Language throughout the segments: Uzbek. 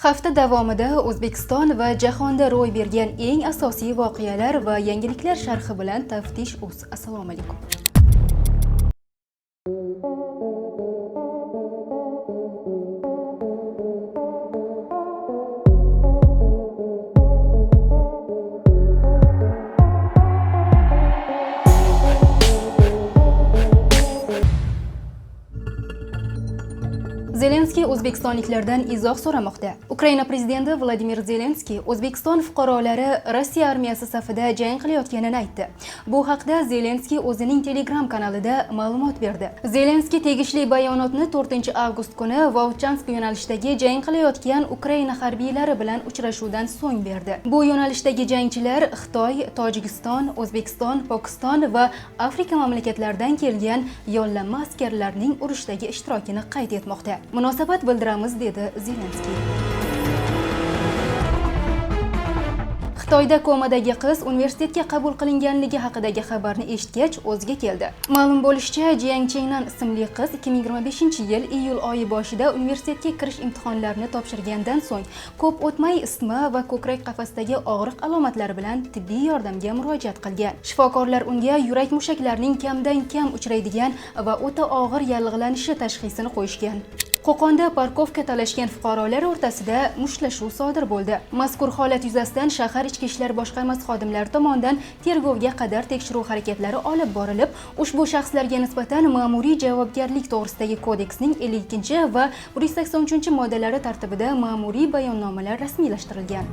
Hafta davomida O'zbekiston va jahonda ro'y bergan eng asosiy voqealar va yangiliklar sharhi bilan Taftish.uz. Assalomu alaykum. Zelenskiy O'zbekistonliklardan izoh so'ramoqda. Ukraina prezidenti Vladimir Zelenskiy O'zbekiston fuqarolari Rossiya armiyasi safida jang qilayotganini aytdi. Bu haqda Zelenskiy o'zining Telegram kanalida ma'lumot berdi. Zelenskiy tegishli bayonotni 4-avgust kuni Volchansk yo'nalishidagi jang qilayotgan Ukraina harbiylari bilan uchrashuvdan so'ng berdi. Bu yo'nalishdagi jangchilar Xitoy, Tojikiston, O'zbekiston, Pokiston va Afrika mamlakatlaridan kelgan yollanma askarlarning urushdagi ishtirokini qayd etmoqda. Munosabat bildiramiz, dedi Zelenskiy. Xitoyda komadagi qiz universitetga qabul qilinganligi haqidagi xabarni eshitgach o'ziga keldi. Ma'lum bo'lishicha, Jiang Chengnan ismli qiz 2025-yil iyul oyi boshida universitetga kirish imtihonlarini topshirgandan so'ng ko'p o'tmay isitma va ko'krak qafasidagi og'riq alomatlari bilan tibbiy yordamga murojaat qilgan. Shifokorlar unga yurak mushaklarining kamdan-kam uchraydigan va o'ta og'ir yallig'lanishi tashxisini qo'yishgan. Qo'qonda parkovka talashgan fuqarolar o'rtasida mushtlashuv sodir bo'ldi. Mazkur holat yuzasidan shahar ichki ishlar boshqarmasi xodimlari tomonidan tergovga qadar tekshiruv harakatlari olib borilib, ushbu shaxslarga nisbatan ma'muriy javobgarlik to'g'risidagi kodeksning 52 va 183-moddalari tartibida ma'muriy bayonnomalar rasmiylashtirilgan.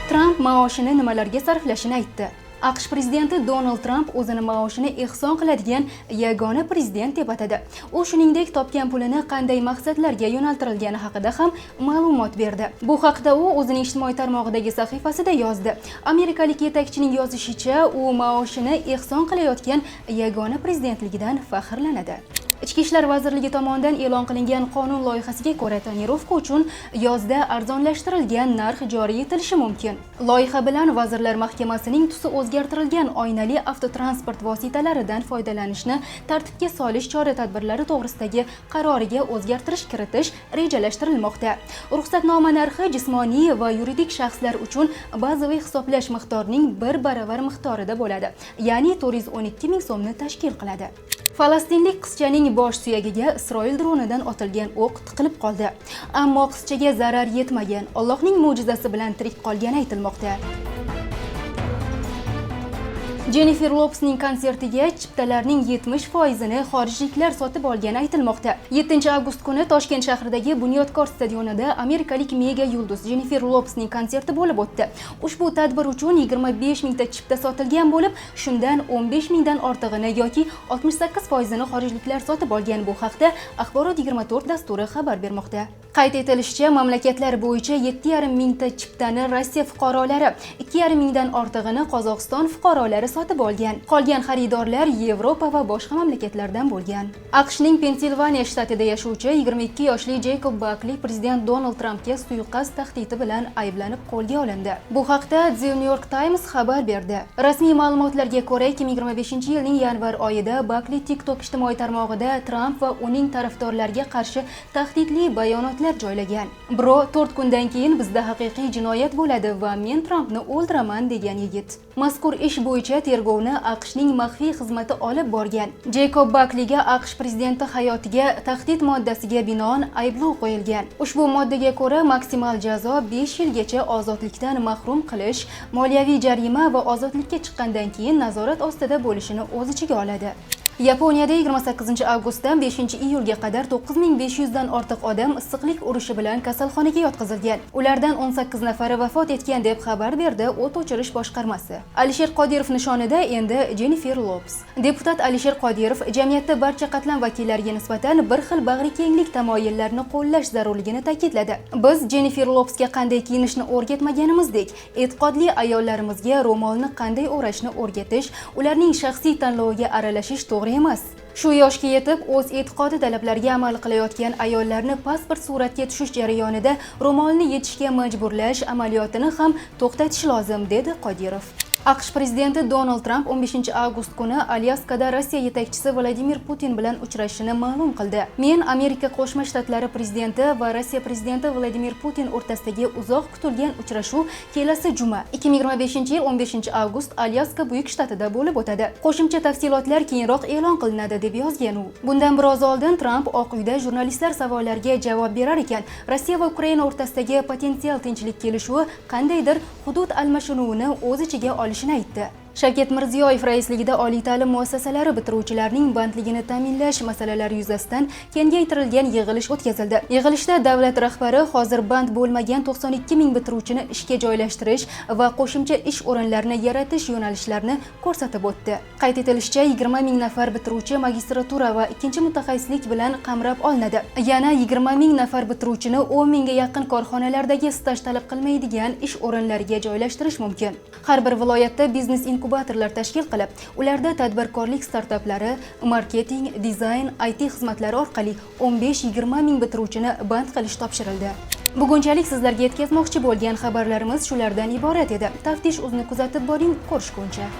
Tramp maoshini nimalarga sarflashini aytdi. AQSh prezidenti Donald Tramp o'zini maoshini ehson qiladigan yagona prezident deb atadi. U shuningdek topgan pulini qanday maqsadlarga yo'naltirilgani haqida ham ma'lumot berdi. Bu haqda u o'zining ijtimoiy tarmog'idagi sahifasida yozdi. Amerikalik yetakchining yozishicha, u maoshini ehson qilayotgan yagona prezidentligidan faxrlanadi. Ichki ishlar vazirligi tomonidan e'lon qilingan qonun loyihasiga ko'ra tonirovka uchun yozda arzonlashtirilgan narx joriy etilishi mumkin. Loyiha bilan Vazirlar Mahkamasining tusi o'zgartirilgan oynali avtotransport vositalaridan foydalanishni tartibga solish chora-tadbirlari to'g'risidagi qaroriga o'zgartirish kiritish rejalashtirilmoqda. Ruxsatnoma narxi jismoniy va yuridik shaxslar uchun bazaviy hisoblash miqdorining 1 baravar miqdorida bo'ladi, ya'ni 412 ming so'mni tashkil qiladi. Falastinlik qizchaning bosh suyagiga Isroil dronidan otilgan o'q tiqilib qoldi. Ammo qizchaga zarar yetmagan, Allohning mo'jizasi bilan tirik qolgani aytilmoqda. Jennifer Lopesning konsertiga chiptalarning 70%ni xorijliklar sotib olgani aytilmoqda. 7-avgust kuni Toshkent shahridagi Bunyodkor stadionida amerikalik mega yulduz Jennifer Lopesning konserti bo'lib o'tdi. Ushbu tadbir uchun 25 mingta chipta sotilgan bo'lib, shundan 15 mingdan ortig'ini yoki 68%ni xorijliklar sotib olgan. Bu haqda Axborot 24 dasturi xabar bermoqda. Qayd etilishicha, mamlakatlar bo'yicha 7,5 mingta chiptani Rossiya fuqarolari, 2,5 mingdan ortig'ini Qozog'iston fuqarolari sotib olgan. Qolgan xaridorlar Yevropa va boshqa mamlakatlardan bo'lgan. AQShning Pensilvaniya shtatida yashovchi 22 yoshli Jacob Buckley prezident Donald Trampga suiqasd tahdidi bilan ayblanib qo'lga olindi. Bu haqda The New York Times xabar berdi. Rasmiy ma'lumotlarga ko'ra, 2025-yilning yanvar oyida Buckley TikTok ijtimoiy tarmog'ida Tramp va uning tarafdorlariga qarshi tahdidli bayonotlar joylagan. Bro, 4 kundan keyin bizda haqiqiy jinoyat bo'ladi va men Trampni o'ldiraman, degan yigit. Mazkur ish bo'yicha tergovni AQShning maxfiy xizmati olib borgan. Jacob Buckleyga AQSh prezidenti hayotiga tahdid moddasiga binoan ayblov qo'yilgan. Ushbu moddaga ko'ra maksimal jazo 5 yilgacha ozodlikdan mahrum qilish, moliyaviy jarima va ozodlikka chiqqandan keyin nazorat ostida bo'lishini o'z ichiga oladi. Yaponiyada 28-avgustdan 5-iyulga qadar 9500 dan ortiq odam issiqlik urushi bilan kasalxonaga yotqizilgan. Ulardan 18 nafari vafot etgan deb xabar berdi o't o'chirish boshqarmasi. Alisher Qodirov nishonida endi Jennifer Lopes. Deputat Alisher Qodirov jamiyatda barcha qatlam vakillariga nisbatan bir xil bag'rikenglik tamoyillarini qo'llash zarurligini ta'kidladi. Biz Jennifer Lopesga qanday kiyinishni o'rgatmaganimizdek, e'tiqodli ayollarimizga ro'molni qanday o'rashni o'rgatish, ularning shaxsiy tanloviga aralashish to'g'ri emas. Shu yoshga yetib o'z e'tiqodi talablariga amal qilayotgan ayollarni pasport suratga tushish jarayonida ro'molni yechishga majburlash amaliyotini ham to'xtatish lozim, dedi Qodirov. AQSh prezidenti Donald Trump 15 avgust kuni Alyaskada Rossiya yetakchisi Vladimir Putin bilan uchrashishini ma'lum qildi. Men Amerika Qo'shma Shtatlari prezidenti va Rossiya prezidenti Vladimir Putin o'rtasidagi uzoq kutilgan uchrashuv kelasi juma 2025-yil 15 avgust Alyaska buyuk shtatida bo'lib o'tadi. Qo'shimcha tafsilotlar keyinroq e'lon qilinadi deb yozgan u. Bundan biroz oldin Trump Oq uyda jurnalistlar savollariga javob berar ekan, Rossiya va Ukraina o'rtasidagi potensial tinchlik kelishuvi qandaydir hudud almashinuvini o'z ichiga olishini aytdi. Shavkat Mirziyoyev raisligida oliy ta'lim muassasalari bitiruvchilarining bandligini ta'minlash masalalari yuzasidan kengaytirilgan yig'ilish o'tkazildi. Yig'ilishda davlat rahbari hozir band bo'lmagan 92 ming bitiruvchini ishga joylashtirish va qo'shimcha ish o'rinlarini yaratish yo'nalishlarini ko'rsatib o'tdi. Qayd etilishicha, 20 ming nafar bitiruvchi magistratura va ikkinchi mutaxassislik bilan qamrab olinadi. Yana 20 ming nafar bitiruvchini 10 mingga yaqin korxonalardagi staj talab qilmaydigan ish o'rinlariga joylashtirish mumkin. Har bir viloyatda biznes inkubatorlar tashkil qilib, ularda tadbirkorlik startaplari, marketing, dizayn, IT xizmatlari orqali 15-20 ming bitiruvchini band qilish topshirildi. Bugunchalik sizlarga yetkazmoqchi bo'lgan xabarlarimiz shulardan iborat edi. Taftish o'zini kuzatib boring, ko'rishguncha.